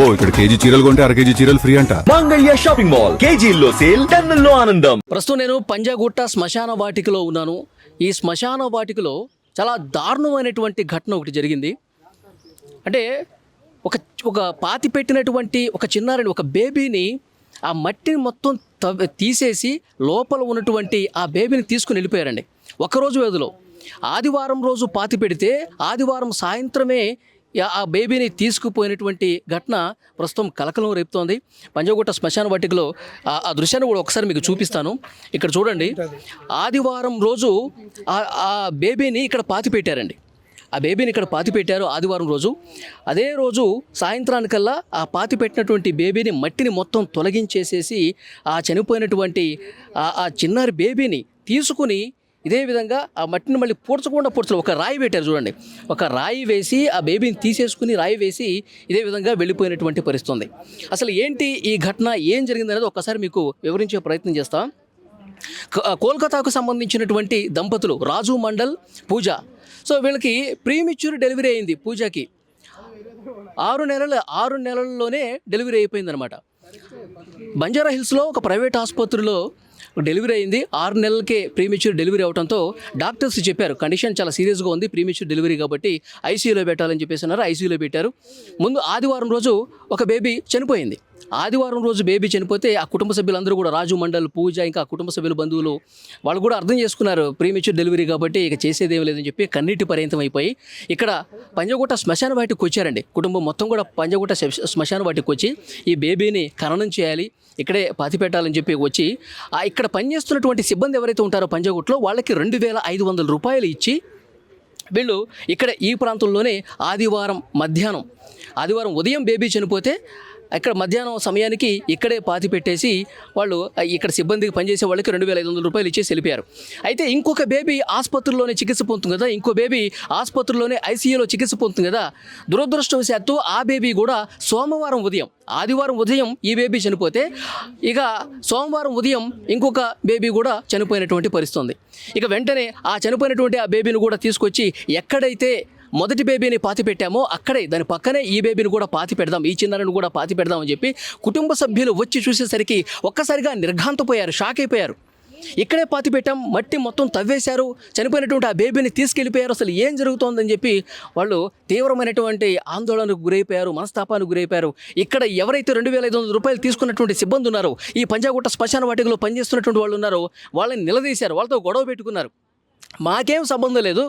అబ్బో ఇక్కడ కేజీ చీరలు కొంటే అర కేజీ చీరలు ఫ్రీ అంట. మంగళ్య షాపింగ్ మాల్, కేజీల్లో సేల్, టన్నుల్లో ఆనందం. ప్రస్తుతం నేను పంజాగుట్ట శ్మశాన వాటికలో ఉన్నాను. ఈ శ్మశాన వాటికలో చాలా దారుణమైనటువంటి ఘటన ఒకటి జరిగింది. అంటే ఒక పాతి పెట్టినటువంటి ఒక చిన్నారిని, ఒక బేబీని, ఆ మట్టిని మొత్తం తీసేసి లోపల ఉన్నటువంటి ఆ బేబీని తీసుకుని వెళ్ళిపోయారండి ఒక్కరోజు వ్యవధిలో. ఆదివారం రోజు పాతి పెడితే ఆదివారం సాయంత్రమే ఆ బేబీని తీసుకుపోయినటువంటి ఘటన ప్రస్తుతం కలకలం రేపుతోంది. పంజాగుట్ట శ్మశాన వాటికలో ఆ దృశ్యాన్ని కూడా ఒకసారి మీకు చూపిస్తాను. ఇక్కడ చూడండి, ఆదివారం రోజు ఆ బేబీని ఇక్కడ పాతి పెట్టారండి. ఆ బేబీని ఇక్కడ పాతి పెట్టారు ఆదివారం రోజు. అదే రోజు సాయంత్రానికల్లా ఆ పాతి పెట్టినటువంటి బేబీని మట్టిని మొత్తం తొలగించేసేసి ఆ చనిపోయినటువంటి ఆ చిన్నారి బేబీని తీసుకుని ఇదే విధంగా ఆ మట్టిని మళ్ళీ పూడ్చకుండా ఒక రాయి పెట్టారు చూడండి. ఒక రాయి వేసి ఆ బేబీని తీసేసుకుని రాయి వేసి ఇదే విధంగా వెళ్ళిపోయినటువంటి పరిస్థితి ఉంది. అసలు ఏంటి ఈ ఘటన, ఏం జరిగిందనేది ఒక్కసారి మీకు వివరించే ప్రయత్నం చేస్తాం. కోల్కతాకు సంబంధించినటువంటి దంపతులు రాజు మండల్, పూజ. సో వీళ్ళకి ప్రీమెచ్యూర్ డెలివరీ అయింది. పూజకి 6 నెలల్లోనే డెలివరీ అయిపోయిందనమాట. బంజారా హిల్స్లో ఒక ప్రైవేట్ ఆసుపత్రిలో డెలివరీ అయింది. 6 నెలలకే ప్రీమెచ్యూర్ డెలివరీ అవడంతో డాక్టర్స్ చెప్పారు కండిషన్ చాలా సీరియస్గా ఉంది, ప్రీమెచ్యూర్ డెలివరీ కాబట్టి ఐసీయూలో పెట్టాలని చెప్పేసి అన్నారు. ఐసీయూలో పెట్టారు. ముందు ఆదివారం రోజు ఒక బేబీ చనిపోయింది. ఆదివారం రోజు బేబీ చనిపోతే ఆ కుటుంబ సభ్యులందరూ కూడా, రాజు మండల్, పూజ, ఇంకా కుటుంబ సభ్యులు, బంధువులు, వాళ్ళు కూడా అర్థం చేసుకున్నారు ప్రీమెచ్యూర్ డెలివరీ కాబట్టి ఇక చేసేదేం లేదని చెప్పి కన్నీటి పర్యంతం అయిపోయి ఇక్కడ పంజాగుట్ట శ్మశాన వాటికి వచ్చారండి. కుటుంబం మొత్తం కూడా పంజాగుట్ట శ్మశాన వాటికి వచ్చి ఈ బేబీని ఖననం చేయాలి, ఇక్కడే పాతి పెట్టాలని చెప్పి వచ్చి ఇక్కడ పనిచేస్తున్నటువంటి సిబ్బంది ఎవరైతే ఉంటారో పంజాగుట్టలో వాళ్ళకి 2,500 రూపాయలు ఇచ్చి వీళ్ళు ఇక్కడ ఈ ప్రాంతంలోనే ఆదివారం ఉదయం బేబీ చనిపోతే ఇక్కడ మధ్యాహ్నం సమయానికి ఇక్కడే పాతి పెట్టేసి వాళ్ళు ఇక్కడ సిబ్బందికి పనిచేసే వాళ్ళకి 2,500 రూపాయలు ఇచ్చేసి వెళ్ళిపోయారు. అయితే ఇంకొక బేబీ ఆసుపత్రిలోనే చికిత్స పొందుతుంది కదా, ఇంకో బేబీ ఆసుపత్రిలోనే ఐసీయూలో చికిత్స పొందుతుంది కదా. దురదృష్టవశాత్తు ఆ బేబీ కూడా ఆదివారం ఉదయం ఈ బేబీ చనిపోతే ఇక సోమవారం ఉదయం ఇంకొక బేబీ కూడా చనిపోయినటువంటి పరిస్థితి ఉంది. ఇక వెంటనే ఆ చనిపోయినటువంటి ఆ బేబీని కూడా తీసుకొచ్చి ఎక్కడైతే మొదటి బేబీని పాతి పెట్టామో అక్కడే దాని పక్కనే ఈ బేబీని కూడా పాతి పెడదాం, ఈ చిన్నారిని కూడా పాతి పెడదాం అని చెప్పి కుటుంబ సభ్యులు వచ్చి చూసేసరికి ఒక్కసారిగా నిర్ఘాంతపోయారు, షాక్ అయిపోయారు. ఇక్కడే పాతి పెట్టాం, మట్టి మొత్తం తవ్వేశారు, చనిపోయినటువంటి ఆ బేబీని తీసుకెళ్ళిపోయారు, అసలు ఏం జరుగుతోందని చెప్పి వాళ్ళు తీవ్రమైనటువంటి ఆందోళనకు గురైపోయారు, మనస్తాపానికి గురైపోయారు. ఇక్కడ ఎవరైతే 2,500 రూపాయలు తీసుకున్నటువంటి సిబ్బంది ఉన్నారో, ఈ పంజాగుట్ట శ్మశాన వాటికలో పనిచేస్తున్నటువంటి వాళ్ళు ఉన్నారో వాళ్ళని నిలదీశారు, వాళ్ళతో గొడవ పెట్టుకున్నారు. మాకేం సంబంధం లేదు,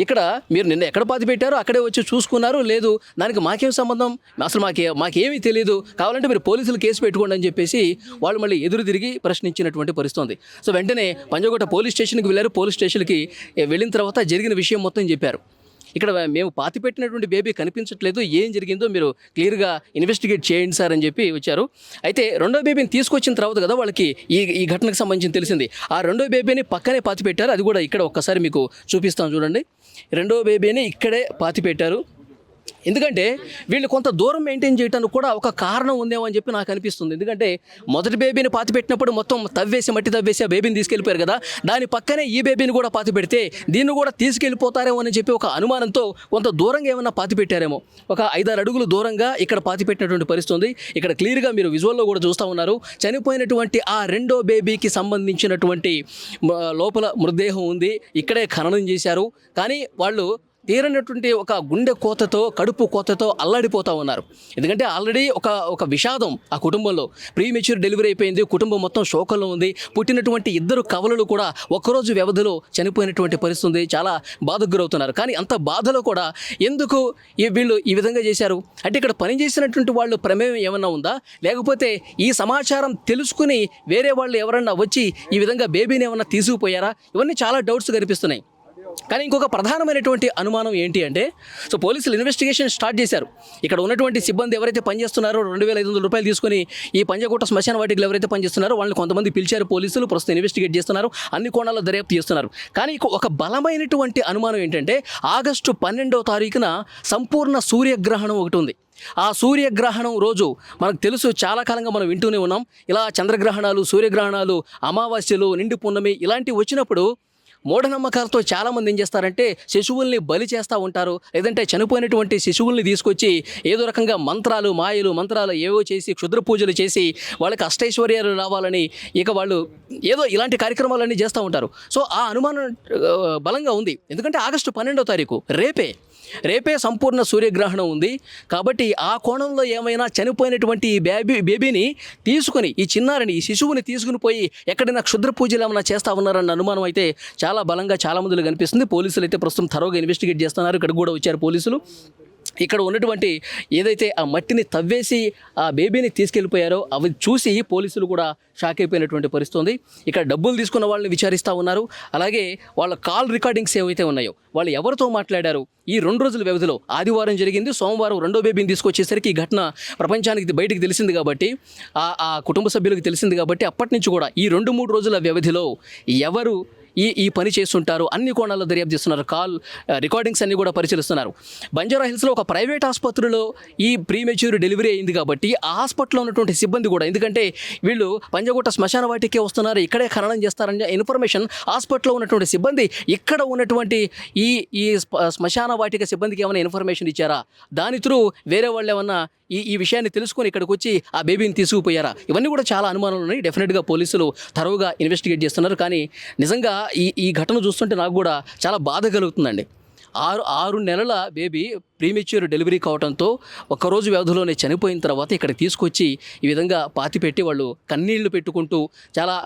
ఇక్కడ మీరు నిన్న ఎక్కడ పాతి పెట్టారో అక్కడే వచ్చి చూసుకున్నారు, లేదు దానికి మాకేం సంబంధం, అసలు మాకేమీ తెలియదు, కావాలంటే మీరు పోలీసులు కేసు పెట్టుకోండి అని చెప్పేసి వాళ్ళు మళ్ళీ ఎదురు తిరిగి ప్రశ్నించినటువంటి పరిస్థితి ఉంది. సో వెంటనే పంజాగుట్ట పోలీస్ స్టేషన్కి వెళ్ళారు. పోలీస్ స్టేషన్కి వెళ్ళిన తర్వాత జరిగిన విషయం మొత్తం చెప్పారు. ఇక్కడ మేము పాతి పెట్టినటువంటి బేబీ కనిపించట్లేదు, ఏం జరిగిందో మీరు క్లియర్గా ఇన్వెస్టిగేట్ చేయండి సార్ అని చెప్పి వచ్చారు. అయితే రెండో బేబీని తీసుకొచ్చిన తర్వాత కదా వాళ్ళకి ఈ ఘటనకు సంబంధించి తెలిసింది. ఆ రెండో బేబీని పక్కనే పాతి పెట్టారు, అది కూడా ఇక్కడ ఒక్కసారి మీకు చూపిస్తాం చూడండి. రెండో బేబీని ఇక్కడే పాతి పెట్టారు. ఎందుకంటే వీళ్ళు కొంత దూరం మెయింటైన్ చేయడానికి కూడా ఒక కారణం ఉందేమో అని చెప్పి నాకు అనిపిస్తుంది. ఎందుకంటే మొదటి బేబీని పాతి పెట్టినప్పుడు మొత్తం మట్టి తవ్వేసి ఆ బేబీని తీసుకెళ్ళిపోయారు కదా, దాని పక్కనే ఈ బేబీని కూడా పాతి పెడితే దీన్ని కూడా తీసుకెళ్ళిపోతారేమో అని చెప్పి ఒక అనుమానంతో కొంత దూరంగా ఏమన్నా పాతి పెట్టారేమో. ఒక 5-6 అడుగులు దూరంగా ఇక్కడ పాతి పెట్టినటువంటి పరిస్థితి ఉంది. ఇక్కడ క్లియర్గా మీరు విజువల్లో కూడా చూస్తూ ఉన్నారు. చనిపోయినటువంటి ఆ రెండో బేబీకి సంబంధించినటువంటి లోపల మృతదేహం ఉంది, ఇక్కడే ఖననం చేశారు. కానీ వాళ్ళు తీరనటువంటి ఒక గుండె కోతతో, కడుపు కోతతో అల్లాడిపోతూ ఉన్నారు. ఎందుకంటే ఆల్రెడీ ఒక విషాదం ఆ కుటుంబంలో. ప్రీమెచ్యూర్ డెలివరీ అయిపోయింది, కుటుంబం మొత్తం శోకంలో ఉంది. పుట్టినటువంటి 2 కవలలు కూడా ఒక్కరోజు వ్యవధిలో చనిపోయినటువంటి పరిస్థితి ఉంది. చాలా బాధకు గురవుతున్నారు. కానీ అంత బాధలో కూడా ఎందుకు వీళ్ళు ఈ విధంగా చేశారు అంటే ఇక్కడ పనిచేసినటువంటి వాళ్ళు ప్రమేయం ఏమన్నా ఉందా, లేకపోతే ఈ సమాచారం తెలుసుకుని వేరే వాళ్ళు ఎవరన్నా వచ్చి ఈ విధంగా బేబీని ఏమన్నా తీసుకుపోయారా, ఇవన్నీ చాలా డౌట్స్ కనిపిస్తున్నాయి. కానీ ఇంకొక ప్రధానమైనటువంటి అనుమానం ఏంటి అంటే, సో పోలీసులు ఇన్వెస్టిగేషన్ స్టార్ట్ చేశారు. ఇక్కడ ఉన్నటువంటి సిబ్బంది ఎవరైతే పనిచేస్తున్నారో 2,500 రూపాయలు తీసుకొని ఈ పంజాగుట్ట శ్మశాన వాటికలో ఎవరైతే పనిచేస్తున్నారో వాళ్ళని కొంతమంది పిలిచారు పోలీసులు, ప్రస్తుతం ఇన్వెస్టిగేట్ చేస్తున్నారు, అన్ని కోణాల్లో దర్యాప్తు చేస్తున్నారు. కానీ ఒక బలమైనటువంటి అనుమానం ఏంటంటే, ఆగస్టు 12వ తారీఖున సంపూర్ణ సూర్యగ్రహణం ఒకటి ఉంది. ఆ సూర్యగ్రహణం రోజు మనకు తెలుసు, చాలా కాలంగా మనం వింటూనే ఉన్నాం, ఇలా చంద్రగ్రహణాలు, సూర్యగ్రహణాలు, అమావాస్యలు, నిండు పున్నమి ఇలాంటివి వచ్చినప్పుడు మూఢనమ్మకాలతో చాలామంది ఏం చేస్తారంటే శిశువుల్ని బలి చేస్తూ ఉంటారు, లేదంటే చనిపోయినటువంటి శిశువుల్ని తీసుకొచ్చి ఏదో రకంగా మంత్రాలు ఏవో చేసి క్షుద్ర పూజలు చేసి వాళ్ళకి అష్టైశ్వర్యాలు రావాలని ఇక వాళ్ళు ఏదో ఇలాంటి కార్యక్రమాలన్నీ చేస్తూ ఉంటారు. సో ఆ అనుమానం బలంగా ఉంది. ఎందుకంటే ఆగస్టు 12వ తారీఖు రేపే సంపూర్ణ సూర్యగ్రహణం ఉంది. కాబట్టి ఆ కోణంలో ఏమైనా చనిపోయినటువంటి ఈ బేబీని తీసుకుని, ఈ చిన్నారిని, ఈ శిశువుని తీసుకుని పోయి ఎక్కడైనా క్షుద్ర పూజలు ఏమైనా చేస్తా ఉన్నారన్న అనుమానం అయితే చాలా బలంగా చాలా మందిలో కనిపిస్తుంది. పోలీసులు అయితే ప్రస్తుతం థరోగా ఇన్వెస్టిగేట్ చేస్తున్నారు. ఇక్కడ కూడా వచ్చారు పోలీసులు. ఇక్కడ ఉన్నటువంటి ఏదైతే ఆ మట్టిని తవ్వేసి ఆ బేబీని తీసుకెళ్ళిపోయారో అవి చూసి పోలీసులు కూడా షాక్ అయిపోయినటువంటి పరిస్థితి ఉంది. ఇక్కడ డబ్బులు తీసుకున్న వాళ్ళని విచారిస్తూ ఉన్నారు. అలాగే వాళ్ళ కాల్ రికార్డింగ్స్ ఏవైతే ఉన్నాయో వాళ్ళు ఎవరితో మాట్లాడారు ఈ 2 రోజుల వ్యవధిలో, ఆదివారం జరిగింది, సోమవారం రెండో బేబీని తీసుకొచ్చేసరికి ఈ ఘటన ప్రపంచానికి బయటికి తెలిసింది కాబట్టి, ఆ కుటుంబ సభ్యులకు తెలిసింది కాబట్టి అప్పటి నుంచి కూడా ఈ 2-3 రోజుల వ్యవధిలో ఎవరు ఈ పని చేస్తుంటారు అన్ని కోణాల్లో దర్యాప్తు చేస్తున్నారు. కాల్ రికార్డింగ్స్ అన్ని కూడా పరిశీలిస్తున్నారు. బంజారా హిల్స్లో ఒక ప్రైవేట్ ఆసుపత్రిలో ఈ ప్రీమెచ్యూర్ డెలివరీ అయింది కాబట్టి ఆ హాస్పిటల్లో ఉన్నటువంటి సిబ్బంది కూడా, ఎందుకంటే వీళ్ళు పంజగుట్ట శ్మశాన వాటికే వస్తున్నారు, ఇక్కడే ఖననం చేస్తారనే ఇన్ఫర్మేషన్ హాస్పిటల్లో ఉన్నటువంటి సిబ్బంది ఇక్కడ ఉన్నటువంటి ఈ శ్మశాన వాటిక సిబ్బందికి ఏమైనా ఇన్ఫర్మేషన్ ఇచ్చారా, దాని త్రూ వేరే వాళ్ళు ఏమన్నా ఈ విషయాన్ని తెలుసుకొని ఇక్కడికి వచ్చి ఆ బేబీని తీసుకుపోయారా, ఇవన్నీ కూడా చాలా అనుమానాలు ఉన్నాయి. డెఫినెట్గా పోలీసులు థరోగా ఇన్వెస్టిగేట్ చేస్తున్నారు. కానీ నిజంగా ఈ ఘటన చూస్తుంటే నాకు కూడా చాలా బాధ కలుగుతుందండి. 6 నెలల బేబీ ప్రీమెచ్యూర్ డెలివరీ కావడంతో ఒక్కరోజు వ్యవధిలోనే చనిపోయిన తర్వాత ఇక్కడికి తీసుకొచ్చి ఈ విధంగా పాతిపెట్టి వాళ్ళు కన్నీళ్లు పెట్టుకుంటూ చాలా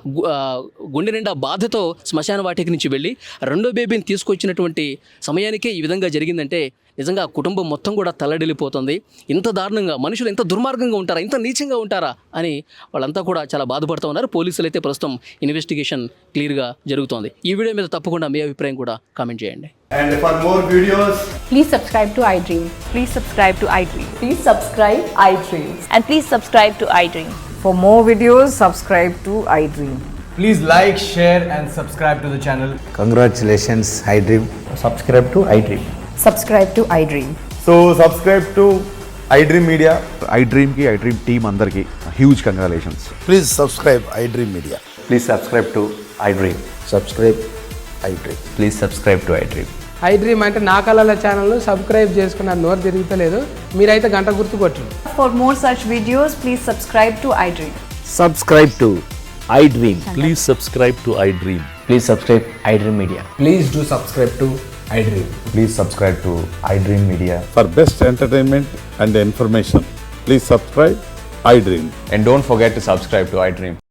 గుండె నిండా బాధతో శ్మశాన వాటికి నుంచి వెళ్ళి రెండో బేబీని తీసుకొచ్చినటువంటి సమయానికే ఈ విధంగా జరిగిందంటే నిజంగా కుటుంబం మొత్తం కూడా తల్లడిల్లిపోతుంది. ఇంత దారుణంగా మనుషులు ఇంత దుర్మార్గంగా ఉంటారా, ఇంత నీచంగా ఉంటారా అని వాళ్ళంతా కూడా చాలా బాధపడుతూ ఉన్నారు. పోలీసులు అయితే ప్రస్తుతం ఇన్వెస్టిగేషన్ క్లియర్గా జరుగుతోంది. ఈ వీడియో మీద తప్పకుండా మీ అభిప్రాయం కూడా కామెంట్ చేయండి. And for more videos, Please subscribe to iDream. Please subscribe to iDream. Please subscribe iDream. And please subscribe to iDream. For more videos, subscribe to iDream. please like, share and subscribe to the channel. Congratulations, iDream. Subscribe to iDream. Subscribe to iDream. So subscribe to iDream Media. IDream team అందరికి huge congratulations. Please subscribe iDream Media. Please subscribe to iDream. Subscribe iDream. Please subscribe to iDream. iDream అంటే నా కళల ఛానల్ను subscribe చేసుకున్న నోరు తిరుగుతలేదు, మీరైతే గంట గుర్తు కొట్టండి. For more such videos, please subscribe to iDream. Subscribe to iDream. Please subscribe to iDream. Please subscribe iDream Media. Please do subscribe to iDream. Please subscribe to iDream Media. For best entertainment and information, please subscribe iDream. And don't forget to subscribe to iDream.